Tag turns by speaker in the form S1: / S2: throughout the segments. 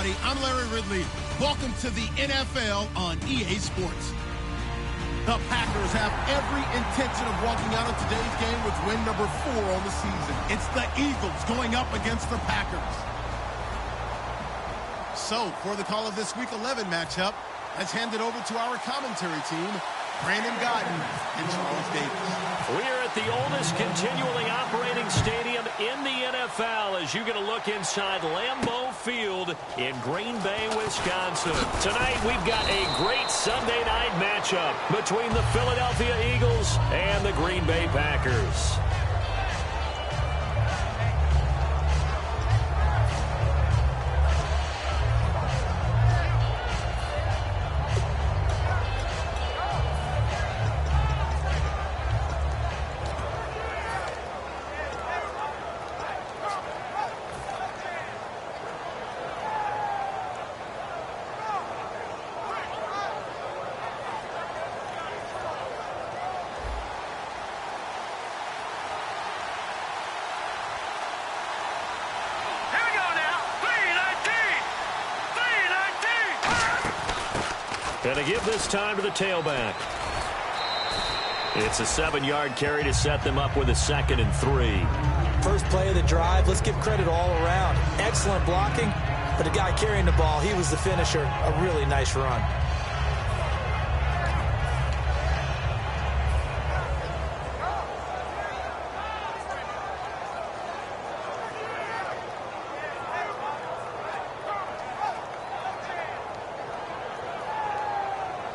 S1: everybody. I'm Larry Ridley. Welcome to the NFL on EA Sports. The Packers have every intention of walking out of today's game with win number 4 on the season. It's the Eagles going up against the Packers. So, for the call of this Week 11 matchup, let's hand it over to our commentary team, Brandon Godden and Charles Davis.
S2: We are at the oldest continually operating stadium in the NFL as you get a look inside Lambeau Field in Green Bay, Wisconsin. Tonight we've got a great Sunday night matchup between the Philadelphia Eagles and the Green Bay Packers. And to give this time to the tailback. It's a 7-yard carry to set them up with a 2nd and 3.
S3: First play of the drive, let's give credit all around. Excellent blocking, but the guy carrying the ball, he was the finisher. A really nice run.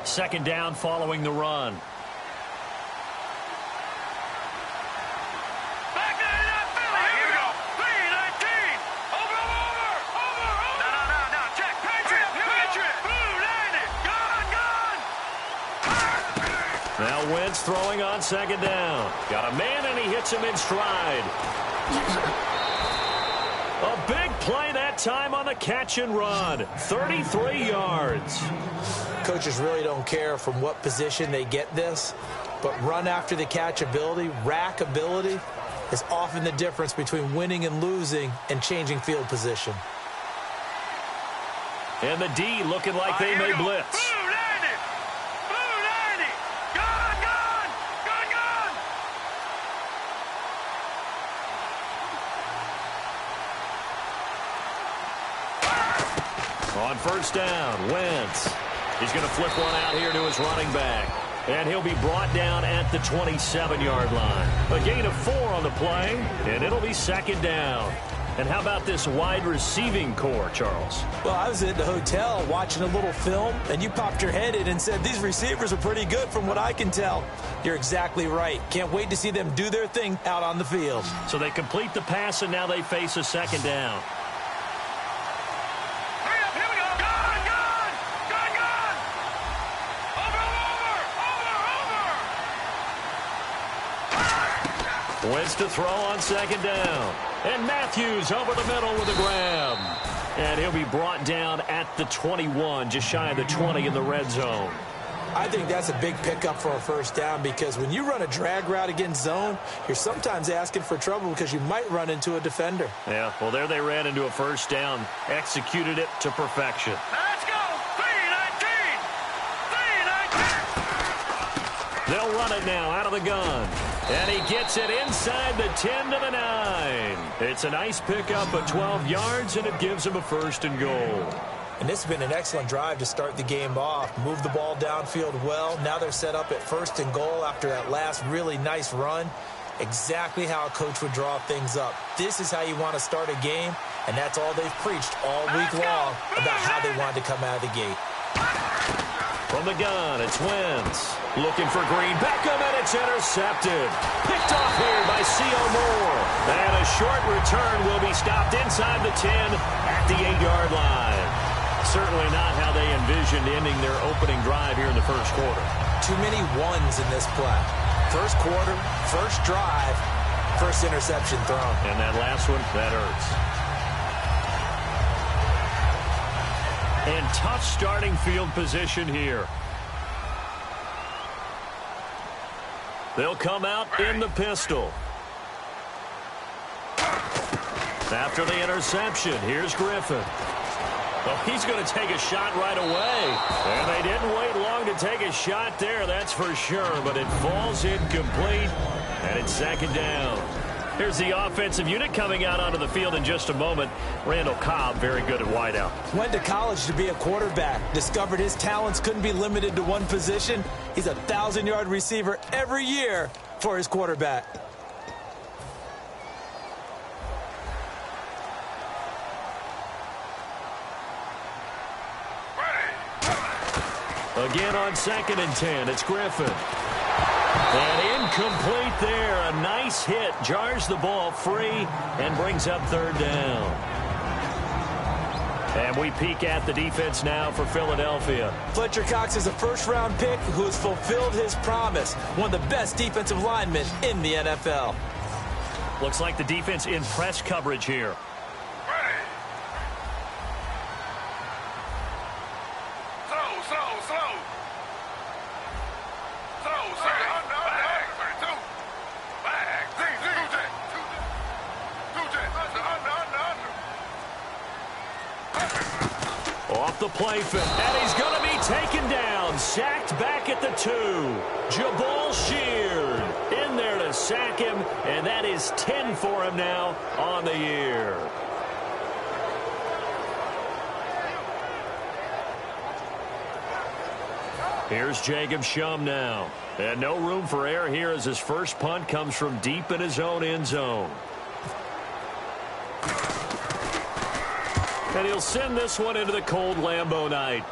S2: Second down following the run.
S4: Back up, Philly. Here we go. 3-19. Over. No. Check. Patriot. Gone.
S2: Now Wentz throwing on second down. Got a man and he hits him in stride. A big play that time on the catch and run. 33 yards.
S3: Coaches really don't care from what position they get this, but run after the catch ability, rack ability, is often the difference between winning and losing and changing field position.
S2: And the D looking like they may blitz.
S4: Blue 90. Gone.
S2: On first down, Wentz. He's going to flip one out here to his running back. And he'll be brought down at the 27-yard line. A gain of 4 on the play, and it'll be second down. And how about this wide receiving core, Charles?
S3: Well, I was at the hotel watching a little film, and you popped your head in and said, these receivers are pretty good from what I can tell. You're exactly right. Can't wait to see them do their thing out on the field.
S2: So they complete the pass, and now they face a second down. Wentz to throw on second down. And Matthews over the middle with a grab. And he'll be brought down at the 21, just shy of the 20 in the red zone.
S3: I think that's a big pickup for a first down because when you run a drag route against zone, you're sometimes asking for trouble because you might run into a defender.
S2: Yeah, well, there they ran into a first down, executed it to perfection.
S4: Let's go. 3-19.
S2: They'll run it now out of the gun. And he gets it inside the 10 to the 9. It's a nice pickup of 12 yards, and it gives him a 1st and goal.
S3: And this has been an excellent drive to start the game off. Move the ball downfield well. Now they're set up at 1st and goal after that last really nice run. Exactly how a coach would draw things up. This is how you want to start a game, and that's all they've preached all week long about how they wanted to come out of the gate.
S2: From the gun, it's Wentz. Looking for Green. Beckham, and it's intercepted. Picked off here by C.O. Moore. And a short return will be stopped inside the 10 at the 8-yard line. Certainly not how they envisioned ending their opening drive here in the first quarter.
S3: Too many ones in this play. First quarter, first drive, first interception thrown.
S2: And that last one, that hurts. And tough starting field position here. They'll come out in the pistol. After the interception, here's Griffin. Oh, he's going to take a shot right away. And they didn't wait long to take a shot there, that's for sure. But it falls incomplete, and it's second down. Here's the offensive unit coming out onto the field in just a moment. Randall Cobb, very good at wideout.
S3: Went to college to be a quarterback. Discovered his talents couldn't be limited to one position. He's a 1,000-yard receiver every year for his quarterback.
S2: Again on 2nd and 10, it's Griffin. And incomplete there. A nice hit. Jars the ball free and brings up 3rd down. And we peek at the defense now for Philadelphia.
S3: Fletcher Cox is a first-round pick who has fulfilled his promise. One of the best defensive linemen in the NFL.
S2: Looks like the defense in press coverage here. Off the play fit, and he's going to be taken down. Sacked back at the 2. Jabal Sheard in there to sack him, and that is 10 for him now on the year. Here's Jacob Shum now. And no room for error here as his first punt comes from deep in his own end zone. And he'll send this one into the cold Lambeau night.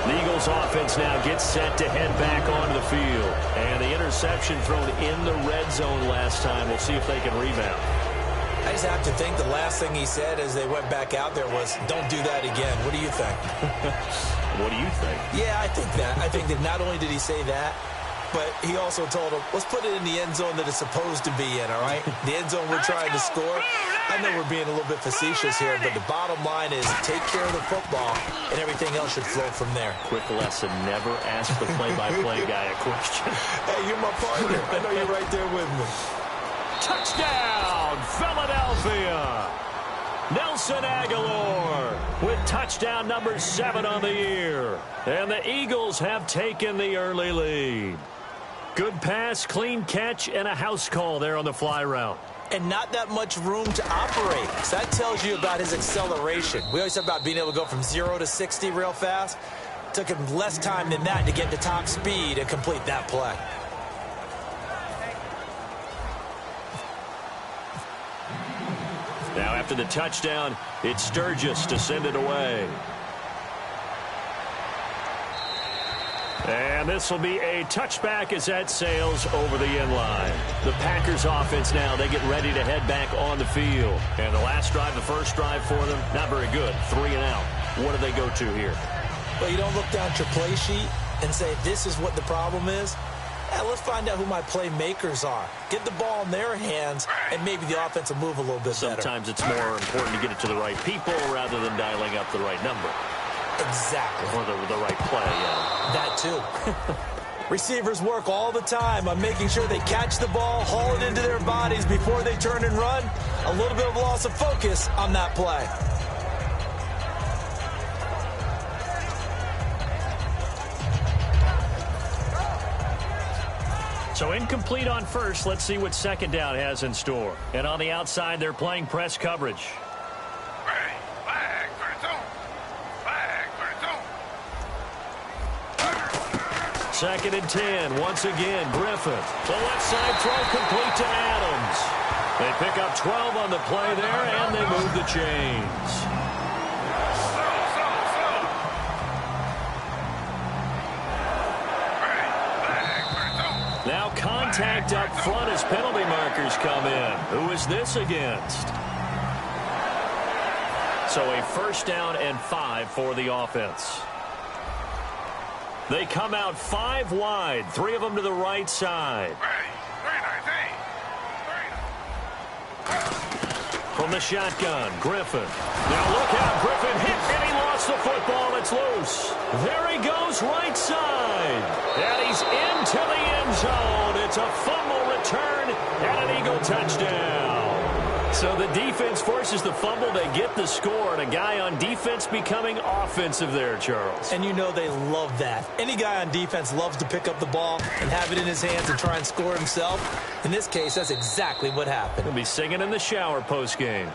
S2: The Eagles offense now gets set to head back onto the field. And the interception thrown in the red zone last time. We'll see if they can rebound.
S3: I just have to think the last thing he said as they went back out there was, don't do that again. What do you think?
S2: What do you think?
S3: Yeah, I think that. I think that not only did he say that, but he also told him, let's put it in the end zone that it's supposed to be in, all right? The end zone we're trying to score. I know we're being a little bit facetious here, but the bottom line is take care of the football, and everything else should flow from there.
S2: Quick lesson, never ask the play-by-play guy a question.
S3: Hey, you're my partner. I know you're right there with me.
S2: Touchdown, Philadelphia! Nelson Aguilar with touchdown number 7 on the year. And the Eagles have taken the early lead. Good pass, clean catch, and a house call there on the fly route.
S3: And not that much room to operate. So that tells you about his acceleration. We always talk about being able to go from 0 to 60 real fast. It took him less time than that to get to top speed and complete that play.
S2: Now after the touchdown, it's Sturgis to send it away. And this will be a touchback as that sails over the end line. The Packers offense now, they get ready to head back on the field. And the last drive, the first drive for them, not very good. 3 and out. What do they go to here?
S3: Well, you don't look down at your play sheet and say, this is what the problem is. Let's find out who my playmakers are. Get the ball in their hands, and maybe the offense will move a little bit better.
S2: Sometimes it's more important to get it to the right people rather than dialing up the right number.
S3: Exactly.
S2: Or the right play, yeah.
S3: That too. Receivers work all the time on making sure they catch the ball, haul it into their bodies before they turn and run. A little bit of loss of focus on that play.
S2: So incomplete on first. Let's see what second down has in store. And on the outside, they're playing press coverage.
S4: Flag 32.
S2: 2nd and 10. Once again, Griffin. The left side throw complete to Adams. They pick up 12 on the play there, and they move the chains. Now contact up front as penalty markers come in. Who is this against? So a 1st down and 5 for the offense. They come out 5 wide, 3 of them to the right side. From the shotgun, Griffin. Now look out, Griffin hit, and he lost the football. It's loose. There he goes, right side. And he's into the end zone. It's a fumble return and an Eagle touchdown. So the defense forces the fumble. They get the score, and a guy on defense becoming offensive there, Charles.
S3: And you know they love that. Any guy on defense loves to pick up the ball and have it in his hands and try and score himself. In this case, that's exactly what happened.
S2: He'll be singing in the shower post-game.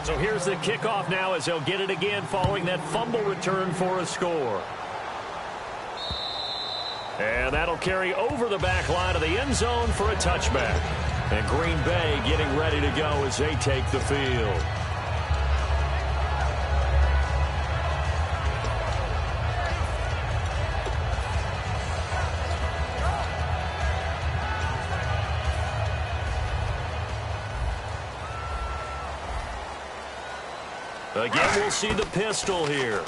S2: So here's the kickoff now as they'll get it again following that fumble return for a score. And that'll carry over the back line of the end zone for a touchback. And Green Bay getting ready to go as they take the field. Again, we'll see the pistol here.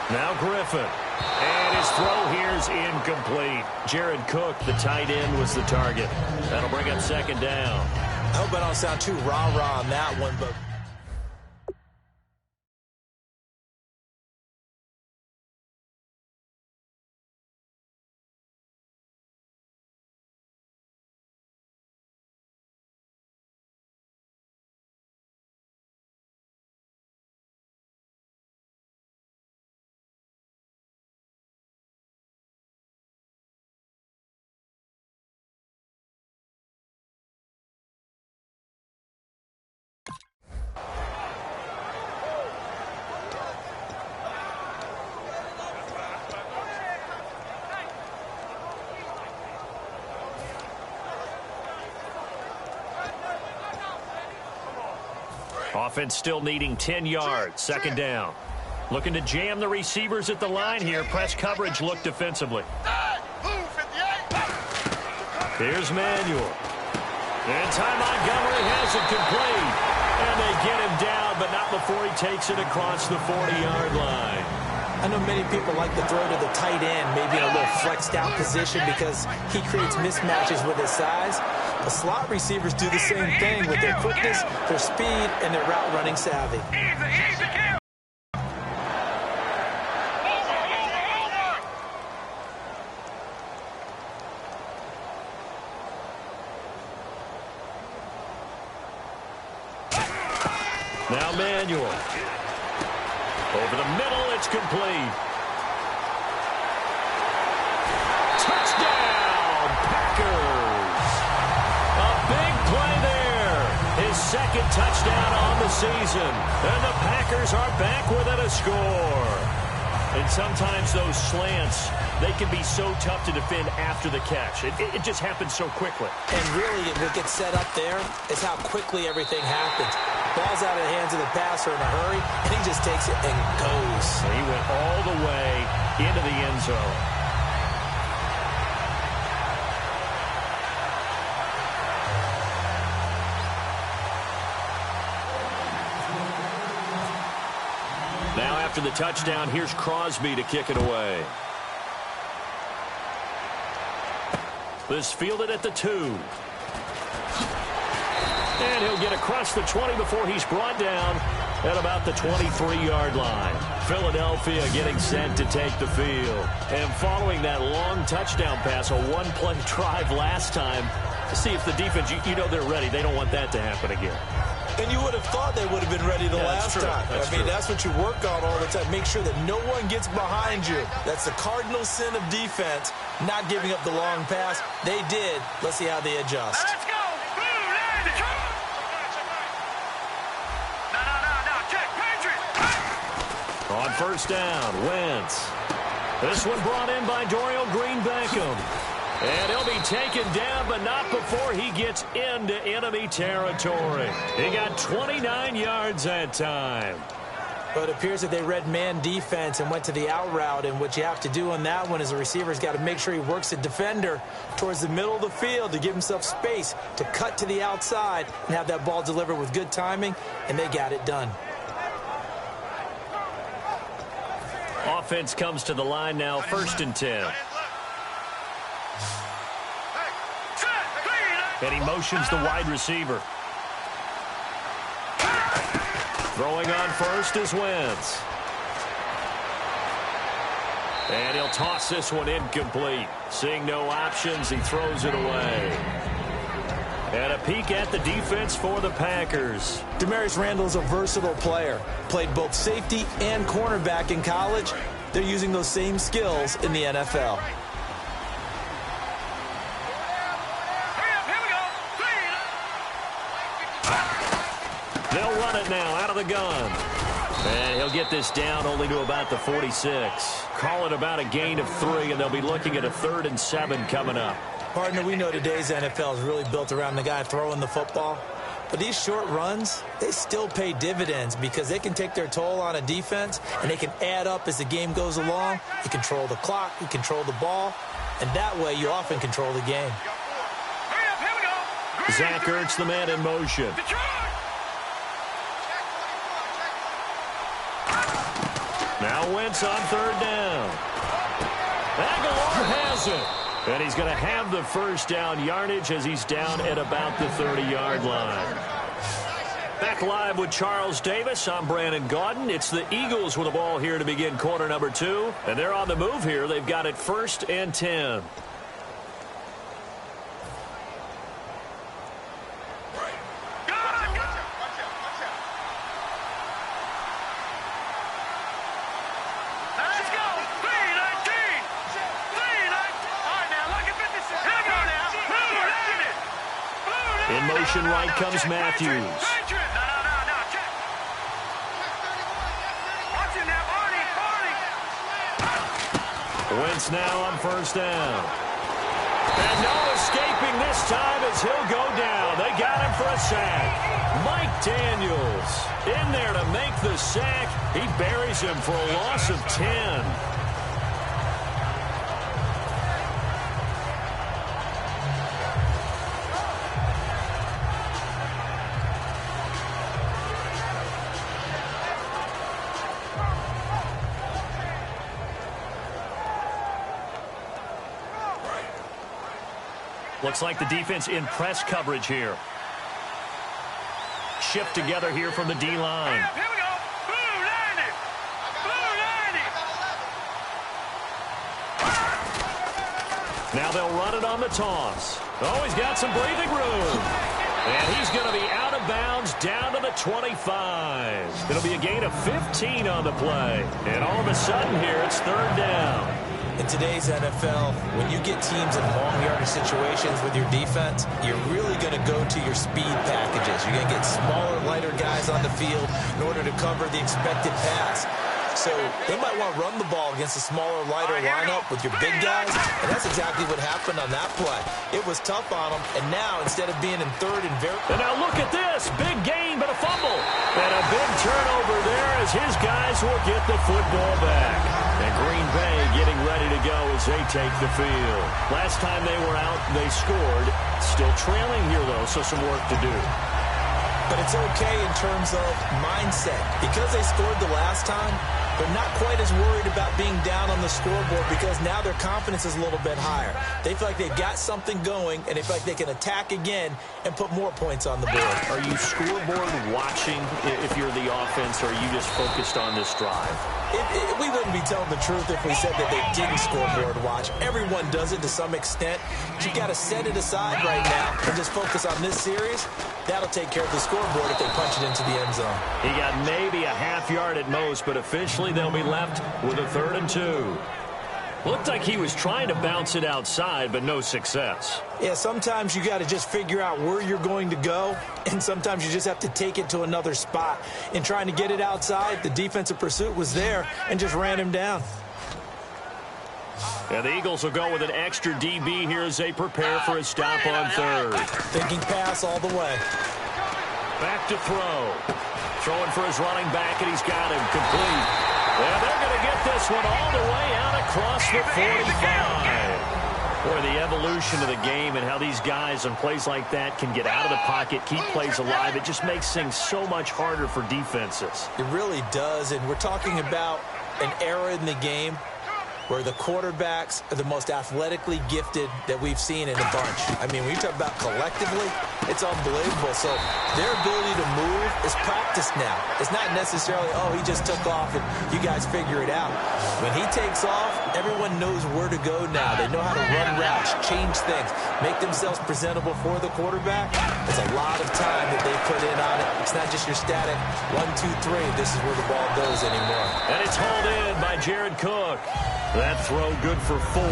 S2: Now Griffin. And his throw here is incomplete. Jared Cook, the tight end, was the target. That'll bring up second down.
S3: I hope I don't sound too rah-rah on that one, but...
S2: Offense still needing 10 yards. Second down. Looking to jam the receivers at the line here. Press coverage look defensively. Here's Manuel. And Ty Montgomery has it complete. And they get him down, but not before he takes it across the 40-yard line.
S3: I know many people like to throw to the tight end, maybe in a little flexed out position because he creates mismatches with his size. The slot receivers do the same thing with their quickness, their speed, and their route running savvy.
S2: Now Manuel. Over the middle, it's complete. Touchdown, Packers. A big play there. His second touchdown on the season. And the Packers are back within a score. And sometimes those slants, they can be so tough to defend after the catch. It just happens so quickly.
S3: And really, what gets set up there is how quickly everything happens. Ball's out of the hands of the passer in a hurry, and he just takes it and goes.
S2: He went all the way into the end zone. Now after the touchdown, here's Crosby to kick it away. This fielded at the 2. And he'll get across the 20 before he's brought down at about the 23-yard line. Philadelphia getting set to take the field. And following that long touchdown pass, a one-play drive last time, to see if the defense, you know they're ready. They don't want that to happen again.
S3: And you would have thought they would have been ready the last time. I mean, that's what you work on all the time. Make sure that no one gets behind you. That's the cardinal sin of defense, not giving up the long pass. They did. Let's see how they adjust.
S4: Let's go. Blue line. No. Check. Patriot.
S2: On first down, Wentz. This one brought in by Dorial Green-Beckham. And he'll be taken down, but not before he gets into enemy territory. He got 29 yards that time.
S3: But it appears that they read man defense and went to the out route. And what you have to do on that one is the receiver's got to make sure he works the defender towards the middle of the field to give himself space to cut to the outside and have that ball delivered with good timing, and they got it done.
S2: Offense comes to the line now, first and 10. And he motions the wide receiver. Throwing on first is Wentz. And he'll toss this one incomplete. Seeing no options, he throws it away. And a peek at the defense for the Packers.
S3: Demarius Randall's a versatile player. Played both safety and cornerback in college. They're using those same skills in the NFL.
S2: They'll run it now out of the gun. And he'll get this down only to about the 46. Call it about a gain of 3, and they'll be looking at a 3rd and 7 coming up.
S3: Partner, we know today's NFL is really built around the guy throwing the football. But these short runs, they still pay dividends because they can take their toll on a defense, and they can add up as the game goes along. You control the clock, you control the ball, and that way you often control the game.
S2: Zach Ertz, the man in motion. Now Wentz on 3rd down. Aguilar has it. And he's going to have the first down yardage as he's down at about the 30-yard line. Back live with Charles Davis. I'm Brandon Gaudin. It's the Eagles with the ball here to begin quarter number 2. And they're on the move here. They've got it 1st and 10. In motion right comes Matthews. Wentz now on 1st down. And no escaping this time as he'll go down. They got him for a sack. Mike Daniels in there to make the sack. He buries him for a loss of 10. Looks like the defense in press coverage here. Shift together here from the D-line.
S4: Here we go. Blue 90. Blue 90.
S2: Now they'll run it on the toss. Oh, he's got some breathing room. And he's going to be out of bounds down to the 25. It'll be a gain of 15 on the play. And all of a sudden here, it's 3rd down.
S3: In today's NFL, when you get teams in long yardage situations with your defense, you're really going to go to your speed packages. You're going to get smaller, lighter guys on the field in order to cover the expected pass. So they might want to run the ball against a smaller, lighter lineup with your big guys, and that's exactly what happened on that play. It was tough on them, and now instead of being in 3rd and very...
S2: And now look at this. Big gain, but a fumble. And a big turnover there as his guys will get the football back. And Green Bay getting ready to go as they take the field. Last time they were out, they scored. Still trailing here, though, so some work to do.
S3: But it's okay in terms of mindset. Because they scored the last time, they're not quite as worried about being down on the scoreboard because now their confidence is a little bit higher. They feel like they've got something going, and they feel like they can attack again and put more points on the board.
S2: Are you scoreboard watching if you're the offense, or are you just focused on this drive?
S3: We wouldn't be telling the truth if we said that they didn't scoreboard watch. Everyone does it to some extent. But you got to set it aside right now and just focus on this series. That'll take care of the scoreboard if they punch it into the end zone.
S2: He got maybe a half yard at most, but officially they'll be left with a 3rd and 2. Looked like he was trying to bounce it outside, but no success.
S3: Yeah, sometimes you got to just figure out where you're going to go, and sometimes you just have to take it to another spot. In trying to get it outside, the defensive pursuit was there and just ran him down.
S2: And the Eagles will go with an extra DB here as they prepare for a stop on 3rd.
S3: Thinking pass all the way.
S2: Back to throw. Throwing for his running back, and he's got him complete. And they're going to get this one all the way out across the 45. Boy, the evolution of the game and how these guys on plays like that can get out of the pocket, keep plays alive, it just makes things so much harder for defenses.
S3: It really does, and we're talking about an era in the game where the quarterbacks are the most athletically gifted that we've seen in a bunch. I mean, when you talk about collectively, it's unbelievable. So their ability to move is practiced now. It's not necessarily, oh, he just took off and you guys figure it out. When he takes off, everyone knows where to go now. They know how to run routes, change things, make themselves presentable for the quarterback. It's a lot of time that they put in on it. It's not just your static 1, 2, 3. This is where the ball goes anymore.
S2: And it's hauled in by Jared Cook. That throw good for 4.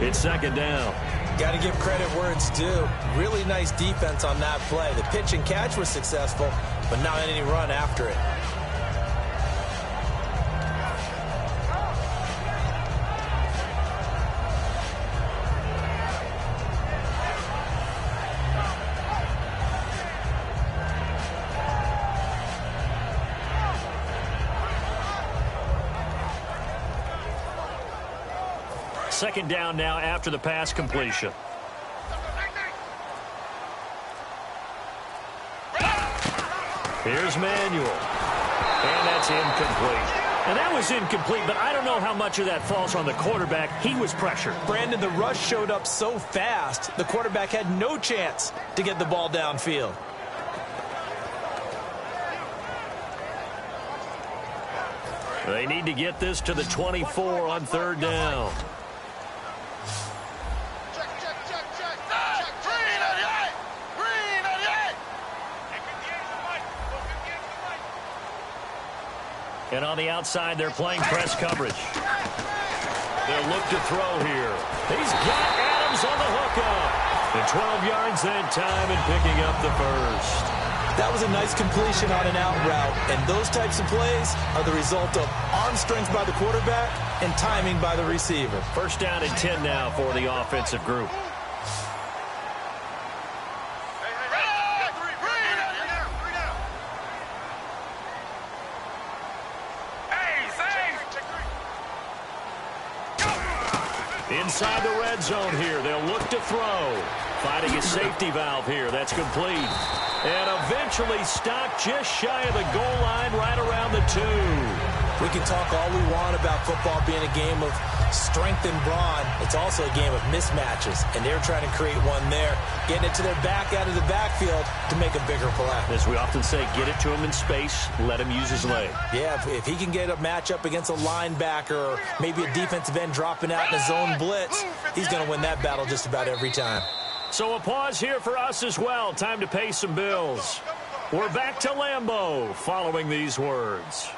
S2: It's second down.
S3: Got to give credit where it's due. Really nice defense on that play. The pitch and catch was successful, but not any run after it.
S2: Second down now after the pass completion. Here's Manuel. And that's incomplete. And that was incomplete, but I don't know how much of that falls on the quarterback. He was pressured.
S3: Brandon, the rush showed up so fast, the quarterback had no chance to get the ball downfield.
S2: They need to get this to the 24 on third down. And on the outside, they're playing press coverage. They'll look to throw here. He's got Adams on the hookup. And 12 yards that time and picking up the first.
S3: That was a nice completion on an out route. And those types of plays are the result of arm strength by the quarterback and timing by the receiver.
S2: First down and 10 now for the offensive group. Inside the red zone here. They'll look to throw. Finding a safety valve here. That's complete. And eventually stopped just shy of the goal line right around the 2.
S3: We can talk all we want about football being a game of strength and brawn. It's also a game of mismatches, and they're trying to create one there, getting it to their back out of the backfield to make a bigger play.
S2: As we often say, get it to him in space, let him use his leg.
S3: Yeah, if he can get a matchup against a linebacker or maybe a defensive end dropping out in a zone blitz, he's going to win that battle just about every time.
S2: So a pause here for us as well. Time to pay some bills. We're back to Lambeau following these words.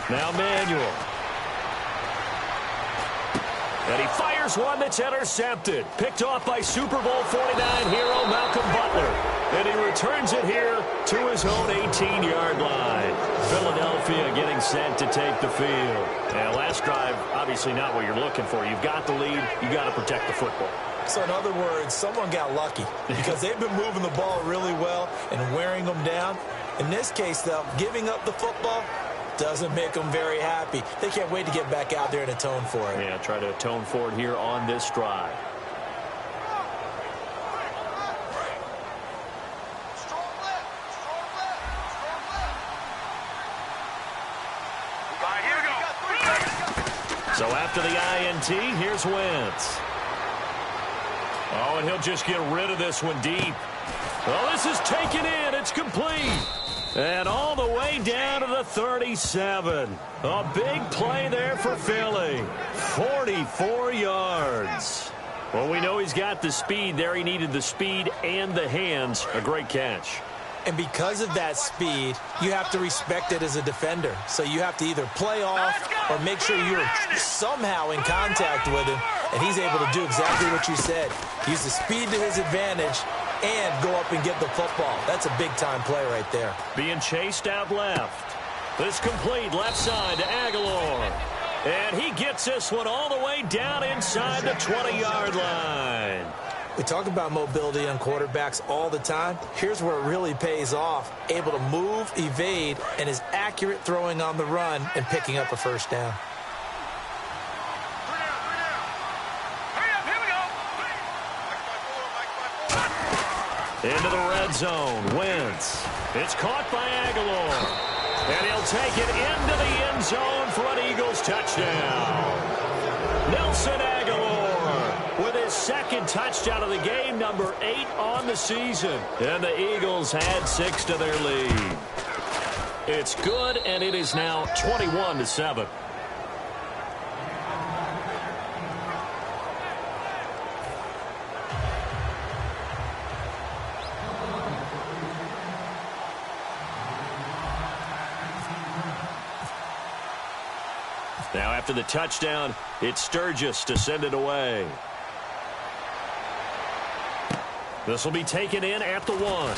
S2: Now Manuel. And he fires one that's intercepted. Picked off by Super Bowl 49 hero Malcolm Butler. And he returns it here to his own 18-yard line. Philadelphia getting set to take the field. And last drive, obviously not what you're looking for. You've got the lead. You've got to protect the football.
S3: So in other words, someone got lucky because they've been moving the ball really well and wearing them down. In this case, though, giving up the football doesn't make them very happy. They can't wait to get back out there and atone for it.
S2: Yeah, try to atone for it here on this drive. So after the INT, here's Wentz. Oh, and he'll just get rid of this one deep. Oh, this is taken in. It's complete. And all the way down to the 37. A big play there for Philly. 44 yards. Well, we know he's got the speed there. He needed the speed and the hands. A great catch.
S3: And because of that speed, you have to respect it as a defender. So you have to either play off or make sure you're somehow in contact with him. And he's able to do exactly what you said. Use the speed to his advantage and go up and get the football. That's a big-time play right there.
S2: Being chased out left. This complete left side to Aguilar. And he gets this one all the way down inside the 20-yard line.
S3: We talk about mobility on quarterbacks all the time. Here's where it really pays off. Able to move, evade, and is accurate throwing on the run and picking up a first down.
S2: Into the red zone. Wentz. It's caught by Aguilar. And he'll take it into the end zone for an Eagles touchdown. Nelson Aguilar with his second touchdown of the game, number 8 on the season. And the Eagles add 6 to their lead. It's good, and it is now 21-7. Now after the touchdown, it's Sturgis to send it away. This will be taken in at the 1.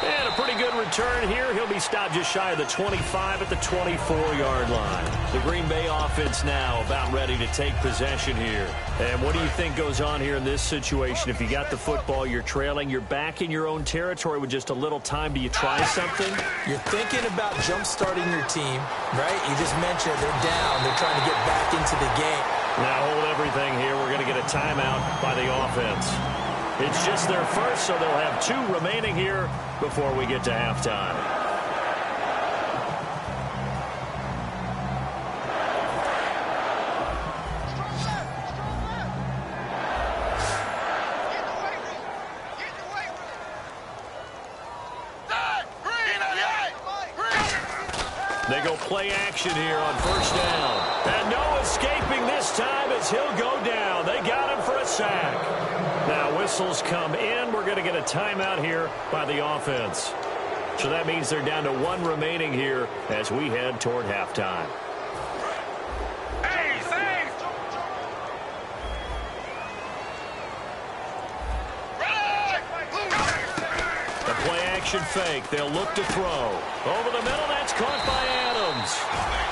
S2: And a pretty good return here. He'll be stopped just shy of the 25 at the 24-yard line. The Green Bay offense now about ready to take possession here. And what do you think goes on here in this situation? If you got the football, you're trailing, you're back in your own territory with just a little time. Do you try something?
S3: You're thinking about jump-starting your team, right? You just mentioned they're down. They're trying to get back into the game.
S2: Now hold everything here. We're going to get a timeout by the offense. It's just their first, so they'll have 2 remaining here before we get to halftime. They go play action here on first down. And no escaping this time as he'll go down. They got him for a sack. Now whistles come in. We're going to get a timeout here by the offense. So that means they're down to 1 remaining here as we head toward halftime.
S4: Hey, thanks.
S2: The play action fake. They'll look to throw. Over the middle, that's caught by Adams.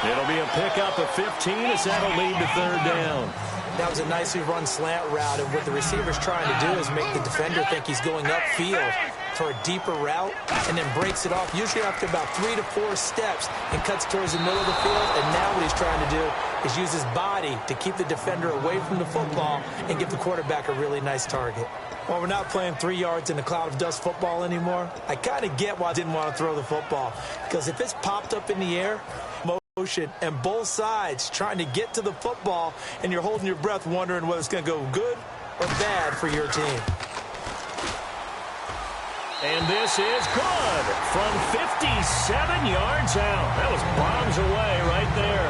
S2: It'll be a pickup of 15 as that'll lead to 3rd down.
S3: That was a nicely run slant route, and what the receiver's trying to do is make the defender think he's going upfield for a deeper route and then breaks it off, usually after about 3 to 4 steps, and cuts towards the middle of the field. And now what he's trying to do is use his body to keep the defender away from the football and give the quarterback a really nice target. Well, we're not playing 3 yards in a cloud of dust football anymore. I kind of get why I didn't want to throw the football, because if it's popped up in the air, motion, and both sides trying to get to the football, and you're holding your breath wondering whether it's going to go good or bad for your team.
S2: And this is good from 57 yards out. That was bombs away right there.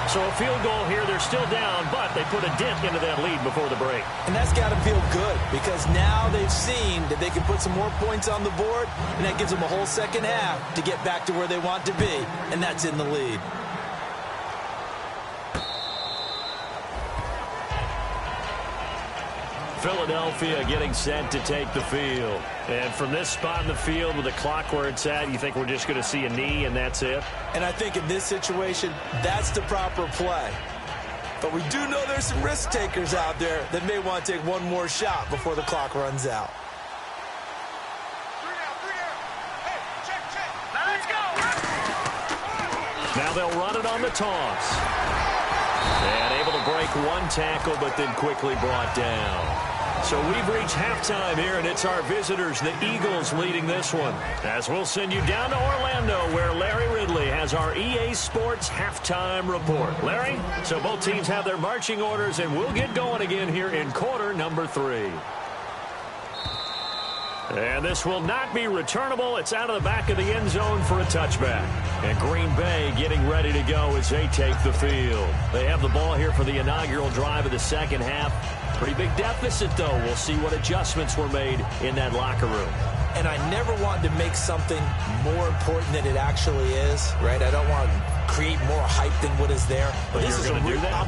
S2: So a field goal here. They're still down, but they put a dent into that lead before the break.
S3: And that's got to feel good, because now they've seen that they can put some more points on the board, and that gives them a whole second half to get back to where they want to be, and that's in the lead.
S2: Philadelphia getting set to take the field. And from this spot in the field with the clock where it's at, you think we're just going to see a knee and that's it?
S3: And I think in this situation, that's the proper play. But we do know there's some risk takers out there that may want to take one more shot before the clock runs out.
S2: Now they'll run it on the toss. And able to break one tackle, but then quickly brought down. So we've reached halftime here, and it's our visitors, the Eagles, leading this one. As we'll send you down to Orlando, where Larry Ridley has our EA Sports halftime report. Larry, so both teams have their marching orders, and we'll get going again here in quarter number 3. And this will not be returnable. It's out of the back of the end zone for a touchback. And Green Bay getting ready to go as they take the field. They have the ball here for the inaugural drive of the second half. Pretty big deficit, though. We'll see what adjustments were made in that locker room.
S3: And I never wanted to make something more important than it actually is, right? I don't want to create more hype than what is there. But this is I'm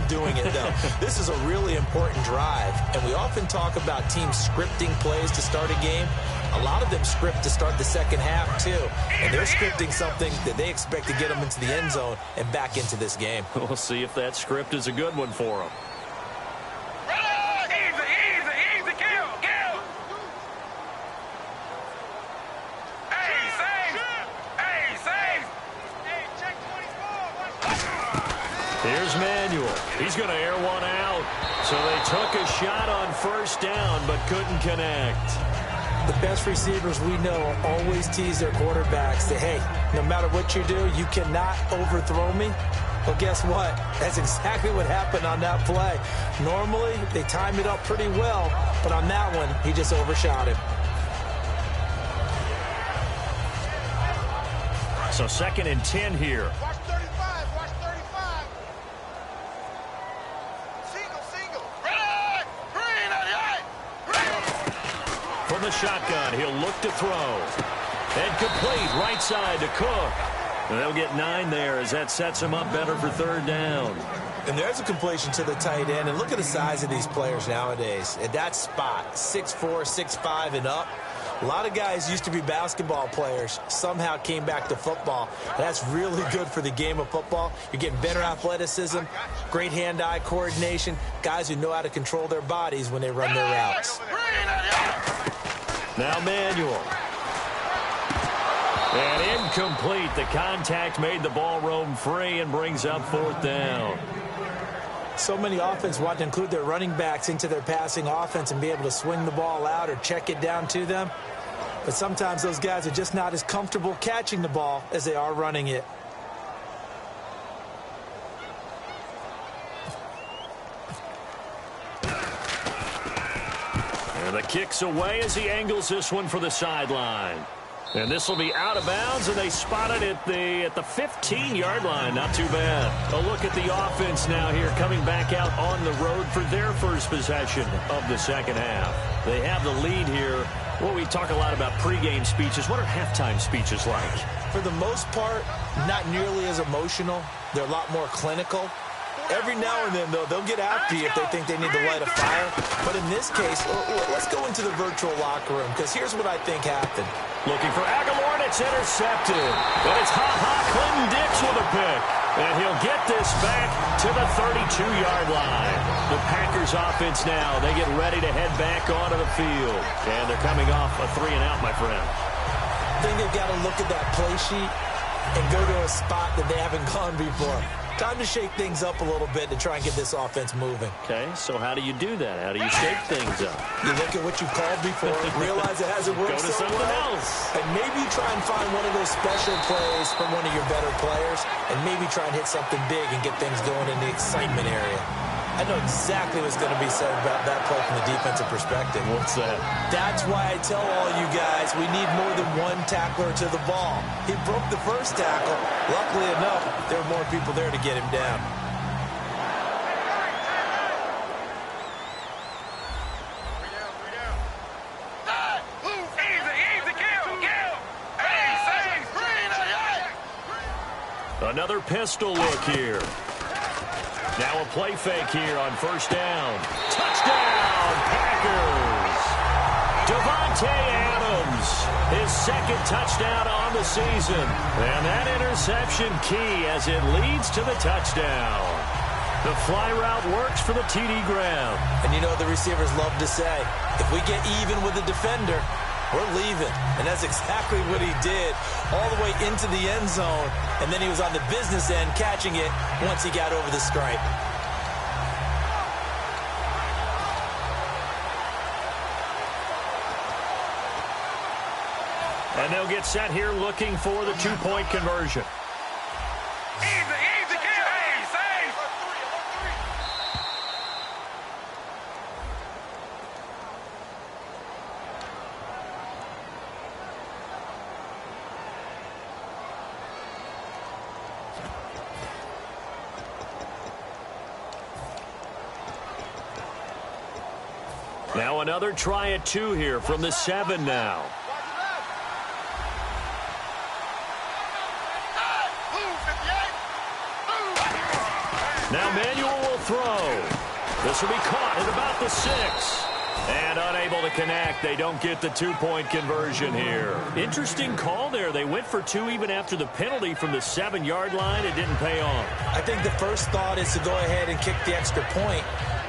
S3: doing it, though. This is a really important drive. And we often talk about teams scripting plays to start a game. A lot of them script to start the second half, too. And they're scripting something that they expect to get them into the end zone and back into this game.
S2: We'll see if that script is a good one for them. Here's Manuel. He's going to air one out. So they took a shot on first down but couldn't connect.
S3: The best receivers we know always tease their quarterbacks that, hey, no matter what you do, you cannot overthrow me. Well, guess what? That's exactly what happened on that play. Normally, they time it up pretty well, but on that one, he just overshot him.
S2: So 2nd and 10 here.
S4: Watch 35. Watch 35. Single. Ready. Green 88.
S2: From the shotgun, he'll look to throw. And complete right side to Cook. And they'll get 9 there as that sets him up better for 3rd down.
S3: And there's a completion to the tight end. And look at the size of these players nowadays. At that spot, 6'4", 6'5", and up. A lot of guys used to be basketball players, somehow came back to football. That's really good for the game of football. You're getting better athleticism, great hand-eye coordination, guys who know how to control their bodies when they run their routes.
S2: Now Manuel. And incomplete. The contact made the ball roam free and brings up 4th down.
S3: So many offenses want to include their running backs into their passing offense and be able to swing the ball out or check it down to them. But sometimes those guys are just not as comfortable catching the ball as they are running it.
S2: And the kick's away as he angles this one for the sideline. And this will be out of bounds, and they spot it at the 15-yard line. Not too bad. A look at the offense now here, coming back out on the road for their first possession of the second half. They have the lead here. Well, we talk a lot about pregame speeches. What are halftime speeches like?
S3: For the most part, not nearly as emotional. They're a lot more clinical. Every now and then, though, they'll get after you if they think they need to light a fire. But in this case, let's go into the virtual locker room, because here's what I think happened.
S2: Looking for Aguilar, and it's intercepted. And it's Clinton Dix with a pick. And he'll get this back to the 32-yard line. The Packers offense now, they get ready to head back onto the field. And they're coming off a 3-and-out, my friend.
S3: I think they've got to look at that play sheet and go to a spot that they haven't gone before. Time to shake things up a little bit to try and get this offense moving.
S2: Okay, so how do you do that? How do you shake things up?
S3: You look at what you've called before, realize it hasn't worked
S2: so
S3: well,
S2: else.
S3: and maybe try and find one of those special plays from one of your better players, and maybe try and hit something big and get things going in the excitement area. I know exactly what's going to be said about that play from the defensive perspective.
S2: What's that?
S3: That's why I tell all you guys we need more than one tackler to the ball. He broke the first tackle. Luckily enough, there were more people there to get him down.
S2: Another pistol look here. Now a play fake here on first down. Touchdown, Packers! Devontae Adams, his 2nd touchdown on the season. And that interception key as it leads to the touchdown. The fly route works for the TD grab.
S3: And you know what the receivers love to say? If we get even with the defender, we're leaving. And that's exactly what he did all the way into the end zone. And then he was on the business end catching it once he got over the stripe.
S2: And they'll get set here looking for the 2-point conversion. Now another try at 2 here from the 7 now. Now Manuel will throw. This will be caught at about the 6. And unable to connect. They don't get the two-point conversion here. Interesting call there. They went for two even after the penalty from the 7-yard line. It didn't pay off.
S3: I think the first thought is to go ahead and kick the extra point,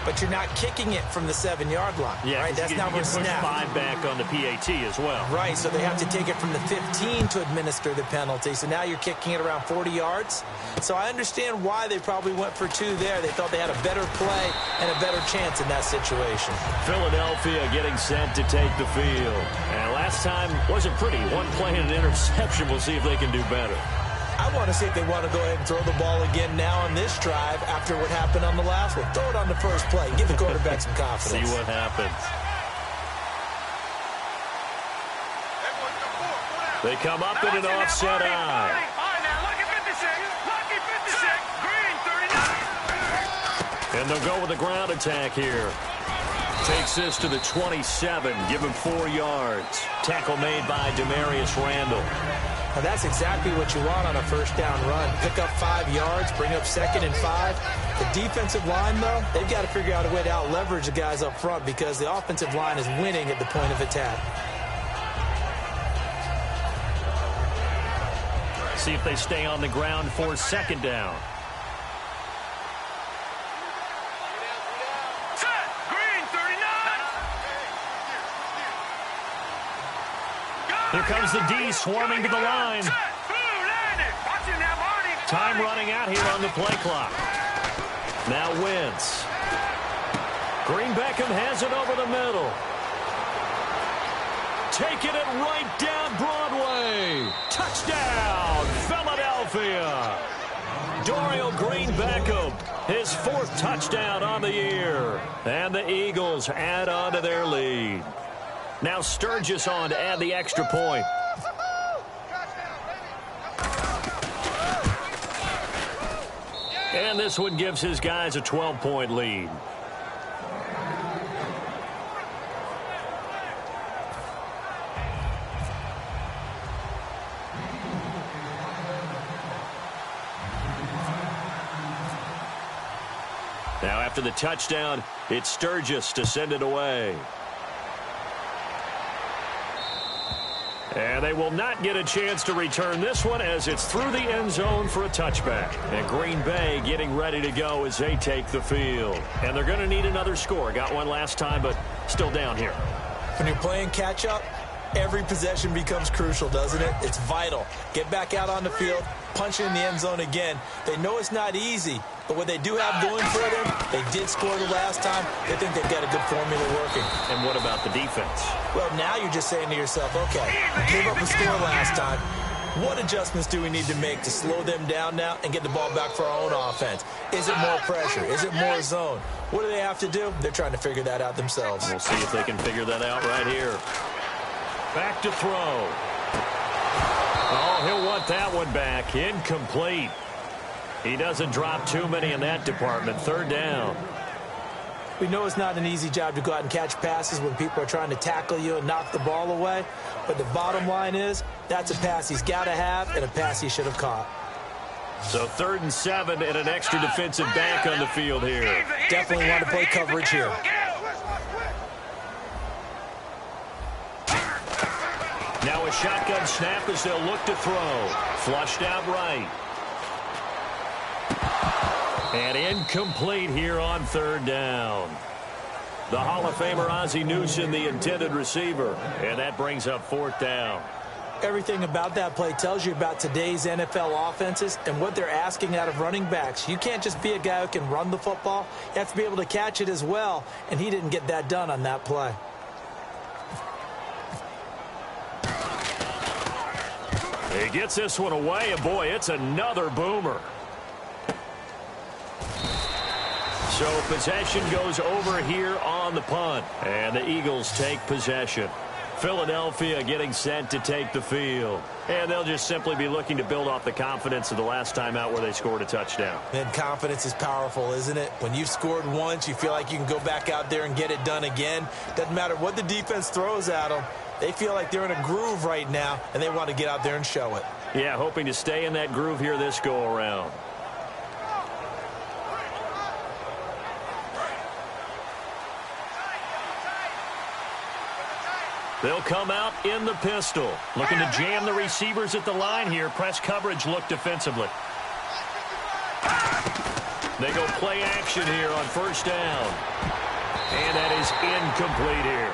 S3: but you're not kicking it from the 7-yard line.
S2: Yeah,
S3: right? That's not where snap.
S2: 5 back on the PAT as well.
S3: Right, so they have to take it from the 15 to administer the penalty. So now you're kicking it around 40 yards. So I understand why they probably went for two there. They thought they had a better play and a better chance in that situation.
S2: Philadelphia getting set to take the field. And last time wasn't pretty. One play and an interception. We'll see if they can do better.
S3: I want to see if they want to go ahead and throw the ball again now on this drive after what happened on the last one. Throw it on the first play. Give the quarterback some confidence.
S2: See what happens. They come up in an offset eye. And they'll go with a ground attack here. Takes this to the 27. Give him 4 yards. Tackle made by Demarius Randall.
S3: Now that's exactly what you want on a first down run. Pick up 5 yards, bring up 2nd and 5. The defensive line, though, they've got to figure out a way to out-leverage the guys up front because the offensive line is winning at the point of attack.
S2: See if they stay on the ground for 2nd down. Here comes the D swarming to the line. Time running out here on the play clock. Now Wentz. Green Beckham has it over the middle. Taking it right down Broadway. Touchdown, Philadelphia. Dorial Green Beckham, his 4th touchdown on the year. And the Eagles add on to their lead. Now Sturgis on to add the extra point. And this one gives his guys a 12-point lead. Now after the touchdown, it's Sturgis to send it away. And they will not get a chance to return this one as it's through the end zone for a touchback. And Green Bay getting ready to go as they take the field. And they're going to need another score. Got one last time, but still down here.
S3: When you're playing catch-up, every possession becomes crucial, doesn't it? It's vital. Get back out on the field, punch it in the end zone again. They know it's not easy, but what they do have going for them, they did score the last time. They think they've got a good formula working.
S2: And what about the defense?
S3: Well, now you're just saying to yourself, okay, gave up a score last time. What adjustments do we need to make to slow them down now and get the ball back for our own offense? Is it more pressure? Is it more zone? What do they have to do? They're trying to figure that out themselves.
S2: We'll see if they can figure that out right here. Back to throw. Oh, he'll want that one back. Incomplete. He doesn't drop too many in that department. 3rd down.
S3: We know it's not an easy job to go out and catch passes when people are trying to tackle you and knock the ball away. But the bottom line is, that's a pass he's got to have and a pass he should have caught.
S2: So 3rd and 7 and an extra defensive back on the field here.
S3: Definitely want to play coverage here.
S2: Now a shotgun snap as they'll look to throw. Flushed out right. And incomplete here on 3rd down. The Hall of Famer Ozzie Newsome, the intended receiver. And that brings up 4th down.
S3: Everything about that play tells you about today's NFL offenses and what they're asking out of running backs. You can't just be a guy who can run the football. You have to be able to catch it as well, and he didn't get that done on that play.
S2: He gets this one away, and boy, it's another boomer. So possession goes over here on the punt, and the Eagles take possession. Philadelphia getting set to take the field. And they'll just simply be looking to build off the confidence of the last time out where they scored a touchdown.
S3: And confidence is powerful, isn't it? When you've scored once, you feel like you can go back out there and get it done again. Doesn't matter what the defense throws at them. They feel like they're in a groove right now, and they want to get out there and show it.
S2: Yeah, hoping to stay in that groove here this go-around. They'll come out in the pistol. Looking to jam the receivers at the line here. Press coverage look defensively. They go play action here on first down. And that is incomplete here.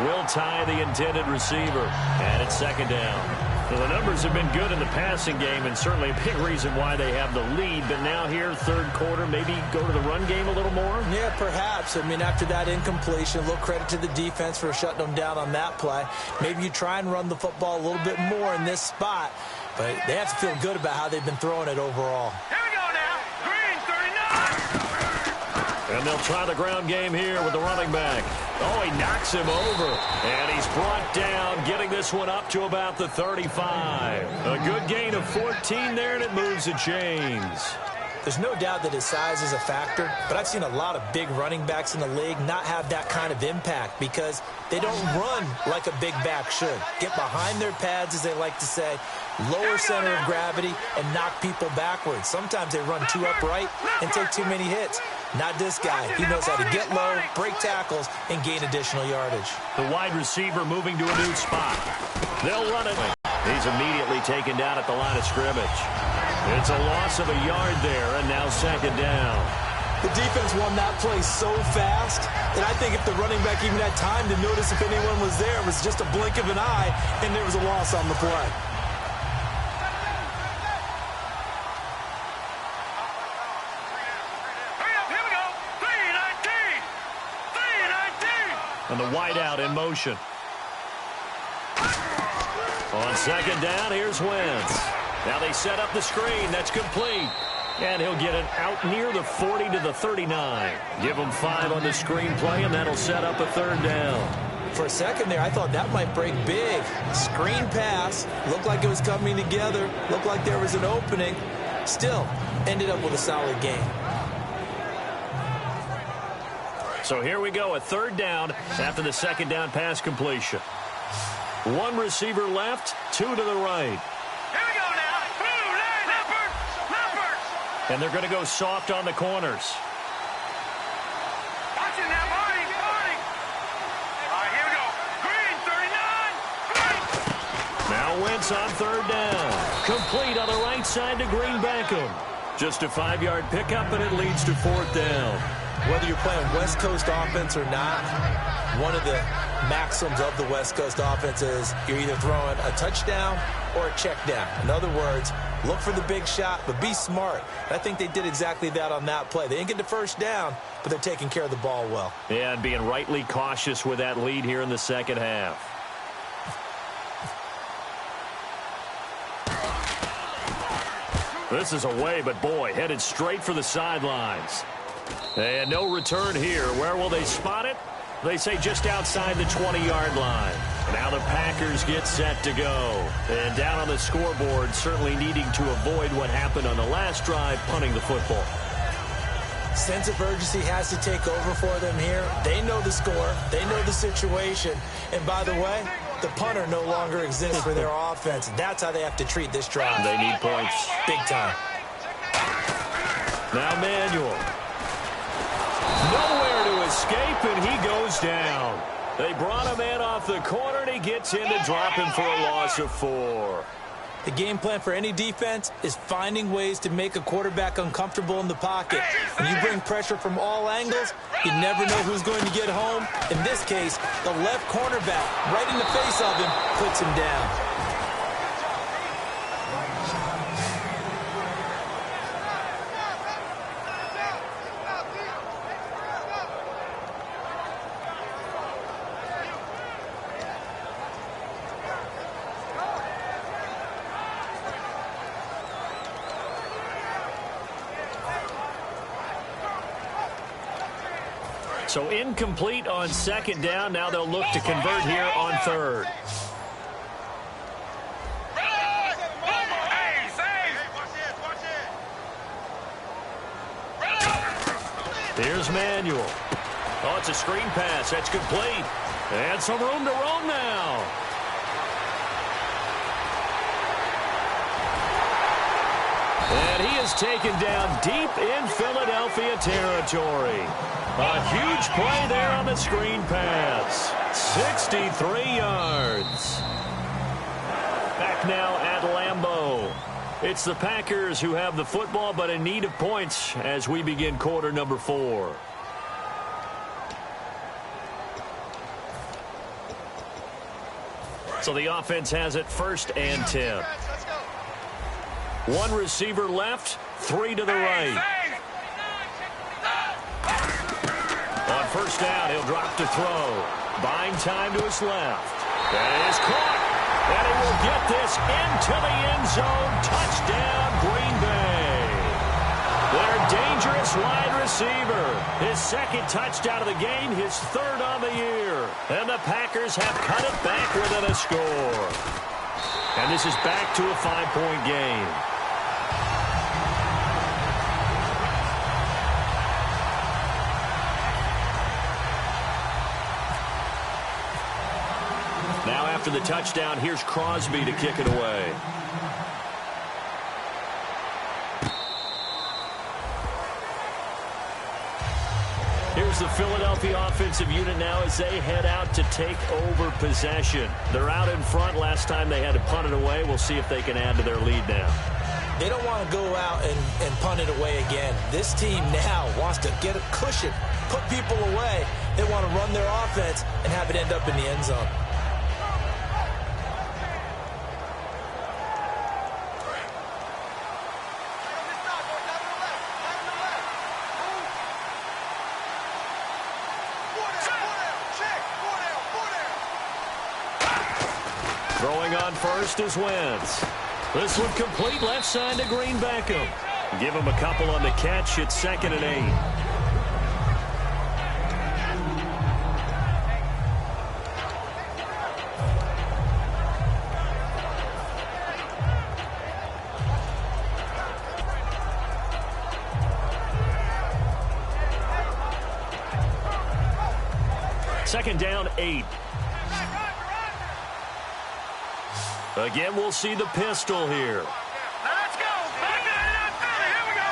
S2: Will tie the intended receiver. And it's second down. Well, the numbers have been good in the passing game, and certainly a big reason why they have the lead. But now here, third quarter, maybe go to the run game a little more?
S3: Yeah, perhaps. I mean, after that incompletion, a little credit to the defense for shutting them down on that play. Maybe you try and run the football a little bit more in this spot. But they have to feel good about how they've been throwing it overall.
S4: Here we go now. Green, 39.
S2: And they'll try the ground game here with the running back. Oh, he knocks him over. And he's brought down, getting this one up to about the 35. A good gain of 14 there, and it moves the chains.
S3: There's no doubt that his size is a factor, but I've seen a lot of big running backs in the league not have that kind of impact because they don't run like a big back should. Get behind their pads, as they like to say, lower center of gravity, and knock people backwards. Sometimes they run too upright and take too many hits. Not this guy. He knows how to get low, break tackles, and gain additional yardage.
S2: The wide receiver moving to a new spot. They'll run it. He's immediately taken down at the line of scrimmage. It's a loss of a yard there, and now second down.
S3: The defense won that play so fast that I think if the running back even had time to notice if anyone was there, it was just a blink of an eye, and there was a loss on the play.
S2: And the wideout in motion. On second down, here's Wentz. Now they set up the screen. That's complete. And he'll get it out near the 40 to the 39. Give him 5 on the screen play, and that'll set up a third down.
S3: For a second there, I thought that might break big. Screen pass. Looked like it was coming together. Looked like there was an opening. Still, ended up with a solid game.
S2: So here we go, a third down after the second down pass completion. One receiver left, 2 to the right.
S4: Here we go now. Blue line. Leopard.
S2: And they're going to go soft on the corners.
S4: Watch it now, Marty. All right, here we go. Green, 39. Green.
S2: Now Wentz on third down. Complete on the right side to Green Beckham. Just a 5-yard pickup, and it leads to fourth down.
S3: Whether you're playing West Coast offense or not, one of the maxims of the West Coast offense is you're either throwing a touchdown or a check down. In other words, look for the big shot, but be smart. I think they did exactly that on that play. They didn't get the first down, but they're taking care of the ball well.
S2: Yeah, and being rightly cautious with that lead here in the second half. This is away, but boy, headed straight for the sidelines. And no return here. Where will they spot it? They say just outside the 20-yard line. Now the Packers get set to go. And down on the scoreboard, certainly needing to avoid what happened on the last drive, punting the football.
S3: Sense of urgency has to take over for them here. They know the score. They know the situation. And by the way, the punter no longer exists for their offense. That's how they have to treat this drive.
S2: They need points.
S3: Big time.
S2: Now Manuel. Nowhere to escape, and he goes down. They brought him in off the corner, and he gets in to drop him for a loss of 4.
S3: The game plan for any defense is finding ways to make a quarterback uncomfortable in the pocket. When you bring pressure from all angles, you never know who's going to get home. In this case, the left cornerback, right in the face of him, puts him down.
S2: So incomplete on second down. Now they'll look to convert here on third. Here's Manuel. Oh, it's a screen pass. That's complete. And some room to roam now. And he is taken down deep in Philadelphia territory. A huge play there on the screen pass. 63 yards. Back now at Lambeau. It's the Packers who have the football, but in need of points as we begin quarter number 4. So the offense has it 1st and 10. One receiver left, 3 to the right. On 1st down, he'll drop to throw. Buying time to his left. That is caught. And he will get this into the end zone. Touchdown, Green Bay. Their dangerous wide receiver. His 2nd touchdown of the game, his 3rd on the year. And the Packers have cut it back within a score. And this is back to a 5-point game. Now after the touchdown, here's Crosby to kick it away. Here's the Philadelphia offensive unit now as they head out to take over possession. They're out in front. Last time they had to punt it away. We'll see if they can add to their lead now.
S3: They don't want to go out and punt it away again. This team now wants to get a cushion, put people away. They want to run their offense and have it end up in the end zone.
S2: Throwing on first is Wentz. This one complete left side to Green Beckham. Give him a couple on the catch. It's 2nd and 8. Second down, 8. Again, we'll see the pistol here.
S4: Let's go. Back 99 Philly. Here we go.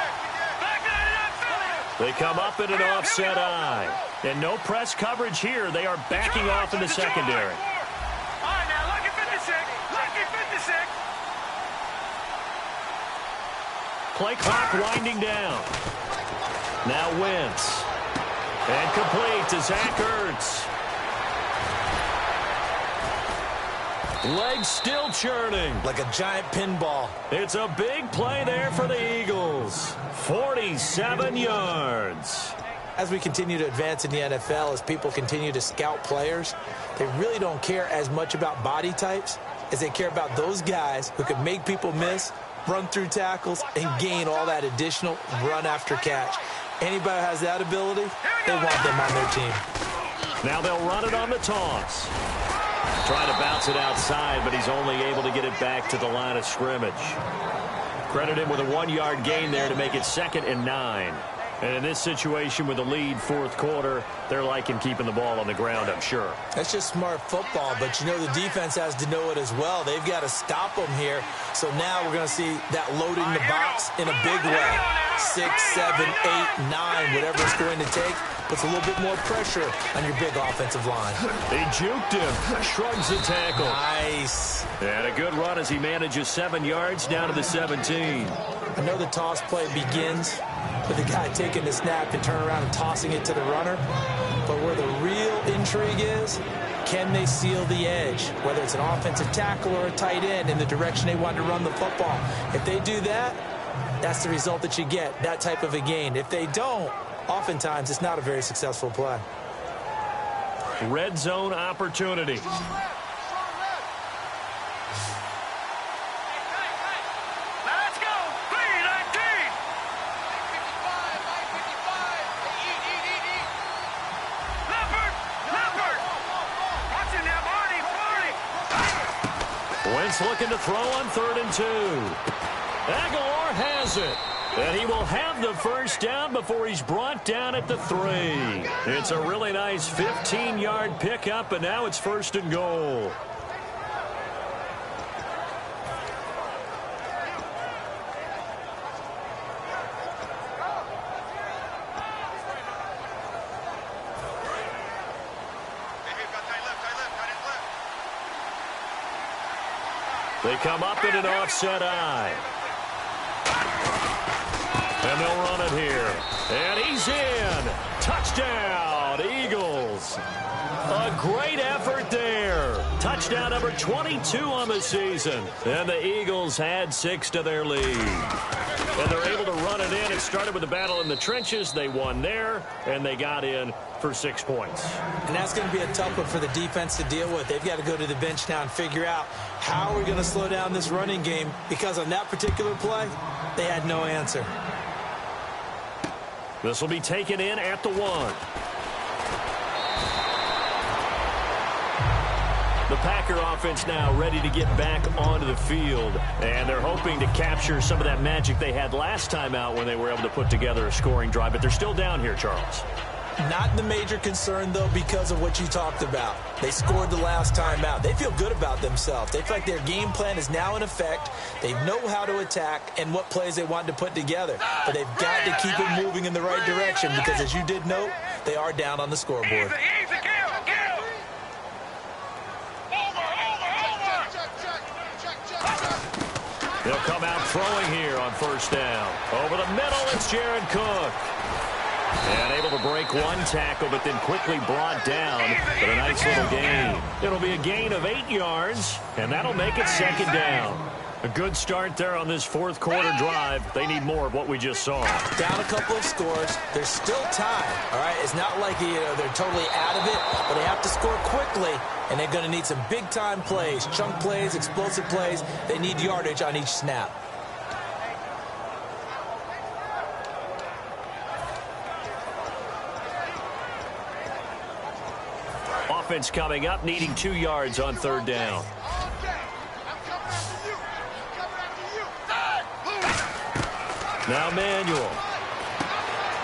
S4: Back 99 Philly.
S2: They come up in an offset eye. And no press coverage here. They are backing off in the secondary.
S4: All right, now, lucky 56. Lucky 56.
S2: Play clock winding down. Now Wentz. And complete to Zach Ertz. Legs still churning.
S3: Like a giant pinball.
S2: It's a big play there for the Eagles. 47 yards.
S3: As we continue to advance in the NFL, as people continue to scout players, they really don't care as much about body types as they care about those guys who can make people miss, run through tackles, and gain all that additional run after catch. Anybody who has that ability, they want them on their team.
S2: Now they'll run it on the toss. Trying to bounce it outside, but he's only able to get it back to the line of scrimmage. Credit him with a 1-yard gain there to make it 2nd and 9. And in this situation with the lead 4th quarter, they're liking keeping the ball on the ground, I'm sure.
S3: That's just smart football, but you know the defense has to know it as well. They've got to stop them here. So now we're going to see that loading the box in a big way. 6, 7, 8, 9, whatever it's going to take. Puts a little bit more pressure on your big offensive line.
S2: He juked him, shrugs the tackle.
S3: Nice.
S2: And a good run as he manages 7 yards down to the 17.
S3: I know the toss play begins with the guy taking the snap and turning around and tossing it to the runner. But where the real intrigue is, can they seal the edge? Whether it's an offensive tackle or a tight end in the direction they want to run the football. If they do that, that's the result that you get, that type of a gain. If they don't, oftentimes it's not a very successful play.
S2: Red zone opportunity. Wentz looking to throw on 3rd and 2. Aguilar has it. And he will have the first down before he's brought down at the 3. It's a really nice 15-yard pickup, and now it's 1st and goal. They come up in an offset eye. And they'll run it here. And he's in. Touchdown, Eagles. A great effort there. Touchdown number 22 on the season. And the Eagles add 6 to their lead. And they're able to run it in. It started with a battle in the trenches. They won there, and they got in for 6 points.
S3: And that's going to be a tough one for the defense to deal with. They've got to go to the bench now and figure out how we're going to slow down this running game, because on that particular play, they had no answer.
S2: This will be taken in at the 1. The Packer offense now ready to get back onto the field, and they're hoping to capture some of that magic they had last time out when they were able to put together a scoring drive, but they're still down here, Charles.
S3: Not the major concern, though, because of what you talked about. They scored the last time out. They feel good about themselves. They feel like their game plan is now in effect. They know how to attack and what plays they want to put together. But they've got to keep it moving in the right direction because, as you did note, they are down on the scoreboard.
S4: Easy, kill.
S2: They'll come out throwing here on first down. Over the middle, it's Jared Cook. And able to break one tackle, but then quickly brought down. But a nice little gain. It'll be a gain of 8 yards, and that'll make it second down. A good start there on this fourth quarter drive. They need more of what we just saw.
S3: Down a couple of scores. There's still time, all right? It's not like they're totally out of it, but they have to score quickly, and they're going to need some big-time plays, chunk plays, explosive plays. They need yardage on each snap.
S2: Offense coming up, needing 2 yards on third down. Now Manuel.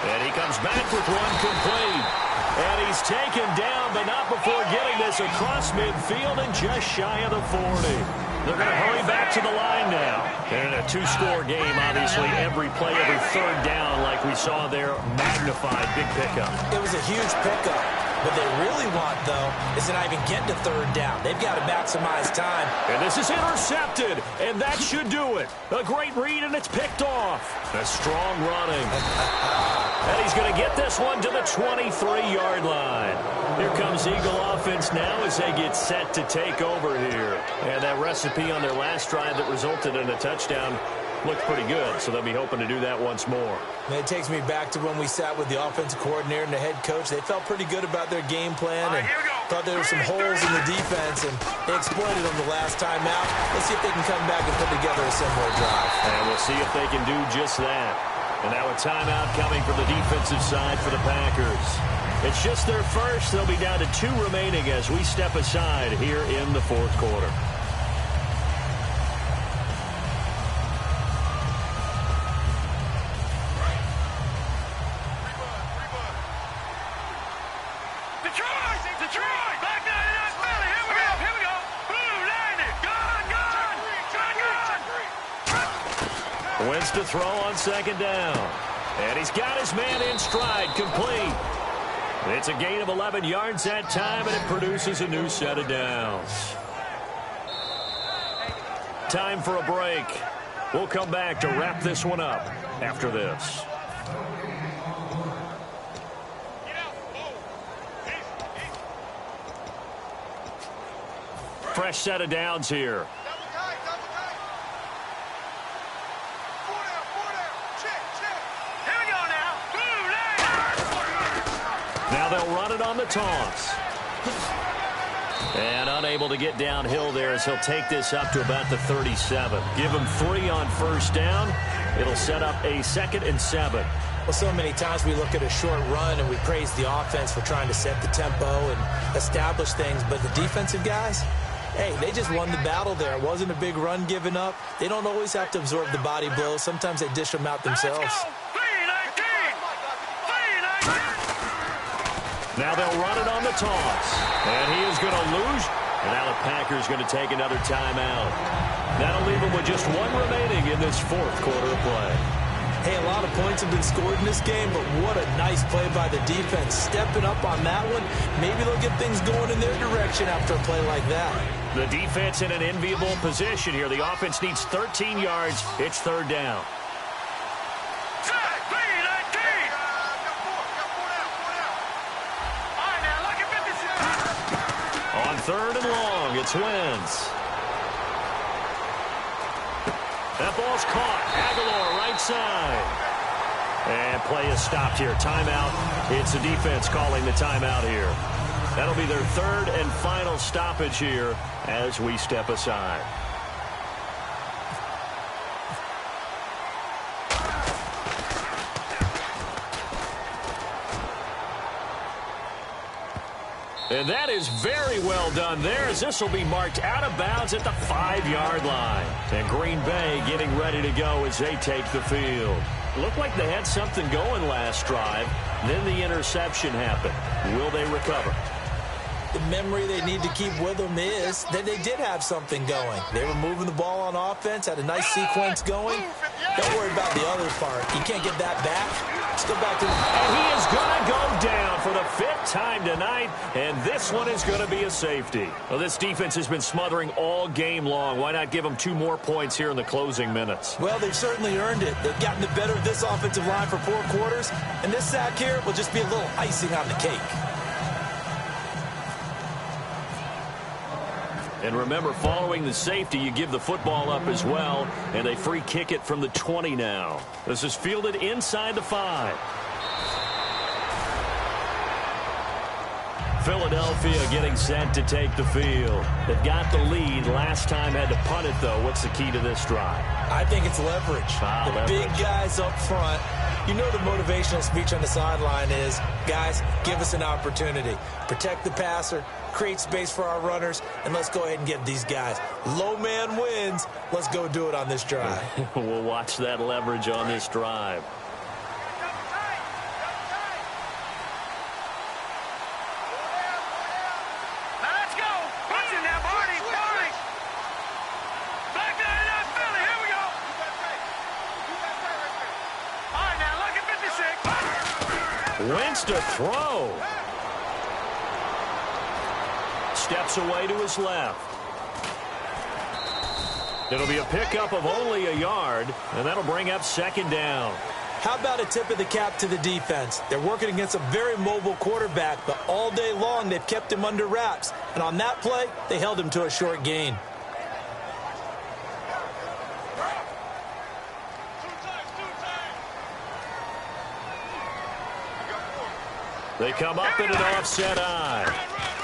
S2: And he comes back with one complete. And he's taken down, but not before getting this across midfield and just shy of the 40. They're going to hurry back to the line now. And in a 2-score game, obviously, every play, every third down, like we saw there, magnified, big pickup.
S3: It was a huge pickup. What they really want, though, is to not even get to third down. They've got to maximize time.
S2: And this is intercepted, and that should do it. A great read, and it's picked off. A strong running. And he's going to get this one to the 23-yard line. Here comes Eagle offense now as they get set to take over here. And that recipe on their last drive that resulted in a touchdown looked pretty good, so they'll be hoping to do that once more.
S3: And it takes me back to when we sat with the offensive coordinator and the head coach. They felt pretty good about their game plan and thought there were some holes in the defense, and they exploited them the last time out. Let's see if they can come back and put together a similar drive.
S2: And we'll see if they can do just that. And now a timeout coming from the defensive side for the Packers. It's just their first. They'll be down to 2 remaining as we step aside here in the fourth quarter.
S4: Detroit! Back 99 Philly! Here we go! Blue landed! Gun!
S2: Wins to throw on second down. And he's got his man in stride, complete. It's a gain of 11 yards that time, and it produces a new set of downs. Time for a break. We'll come back to wrap this one up after this. Fresh set of downs here. Now they'll run it on the toss. And unable to get downhill there as he'll take this up to about the 37. Give him 3 on first down. It'll set up a 2nd and 7.
S3: Well, so many times we look at a short run and we praise the offense for trying to set the tempo and establish things, but the defensive guys, hey, they just won the battle there. It wasn't a big run given up. They don't always have to absorb the body blows. Sometimes they dish them out themselves.
S2: Now they'll run it on the toss. And he is going to lose. And now the Packers going to take another timeout. That'll leave them with just 1 remaining in this fourth quarter of play.
S3: Hey, a lot of points have been scored in this game, but what a nice play by the defense. Stepping up on that one, maybe they'll get things going in their direction after a play like that.
S2: The defense in an enviable position here. The offense needs 13 yards. It's third down. On third and long, it's Wentz. That ball's caught. Aguilar right side. And play is stopped here. Timeout. It's the defense calling the timeout here. That'll be their third and final stoppage here as we step aside. And that is very well done there, as this will be marked out of bounds at the 5-yard line. And Green Bay getting ready to go as they take the field. Looked like they had something going last drive. Then the interception happened. Will they recover?
S3: The memory they need to keep with them is that they did have something going. They were moving the ball on offense, had a nice sequence going. Don't worry about the other part. You can't get that back. Let's go back to the...
S2: And he is going to go down for the 5th time tonight, and this one is going to be a safety. Well, this defense has been smothering all game long. Why not give them 2 more points here in the closing minutes?
S3: Well, they've certainly earned it. They've gotten the better of this offensive line for 4 quarters, and this sack here will just be a little icing on the cake.
S2: And remember, following the safety, you give the football up as well, and they free kick it from the 20 now. This is fielded inside the 5. Philadelphia getting set to take the field. They've got the lead. Last time had to punt it, though. What's the key to this drive?
S3: I think it's leverage.
S2: Leverage.
S3: Big guys up front. You know the motivational speech on the sideline is, guys, give us an opportunity. Protect the passer, create space for our runners, and let's go ahead and get these guys. Low man wins. Let's go do it on this drive.
S2: We'll watch that leverage on this drive. Wentz to throw. Steps away to his left. It'll be a pickup of only a yard, and that'll bring up 2nd down.
S3: How about a tip of the cap to the defense? They're working against a very mobile quarterback, but all day long they've kept him under wraps. And on that play, they held him to a short gain.
S2: They come up in an offset eye.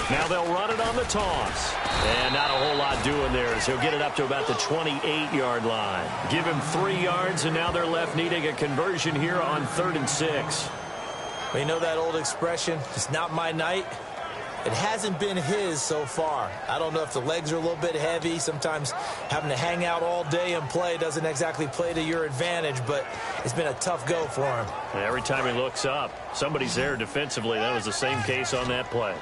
S2: Now they'll run it on the toss. And not a whole lot doing there, as he'll get it up to about the 28-yard line. Give him 3 yards, and now they're left needing a conversion here on 3rd and 6.
S3: Well, you know that old expression, it's not my night? It hasn't been his so far. I don't know if the legs are a little bit heavy. Sometimes having to hang out all day and play doesn't exactly play to your advantage, but it's been a tough go for him.
S2: And every time he looks up, somebody's there defensively. That was the same case on that play.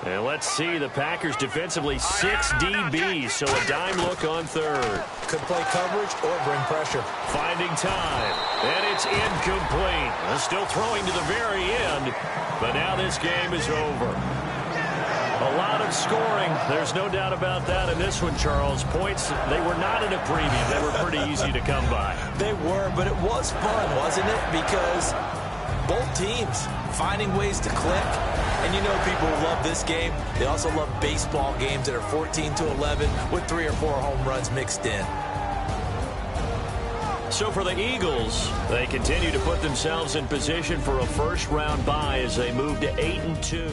S2: And let's see, the Packers defensively 6 DBs, so a dime look on 3rd.
S3: Could play coverage or bring pressure.
S2: Finding time, and it's incomplete. Still throwing to the very end, but now this game is over. A lot of scoring, there's no doubt about that in this one, Charles. Points, they were not in a preview. They were pretty easy to come by.
S3: They were, but it was fun, wasn't it? Because both teams finding ways to click. And you know people who love this game, they also love baseball games that are 14-11 with 3 or 4 home runs mixed in.
S2: So for the Eagles, they continue to put themselves in position for a first-round bye as they move to 8-2.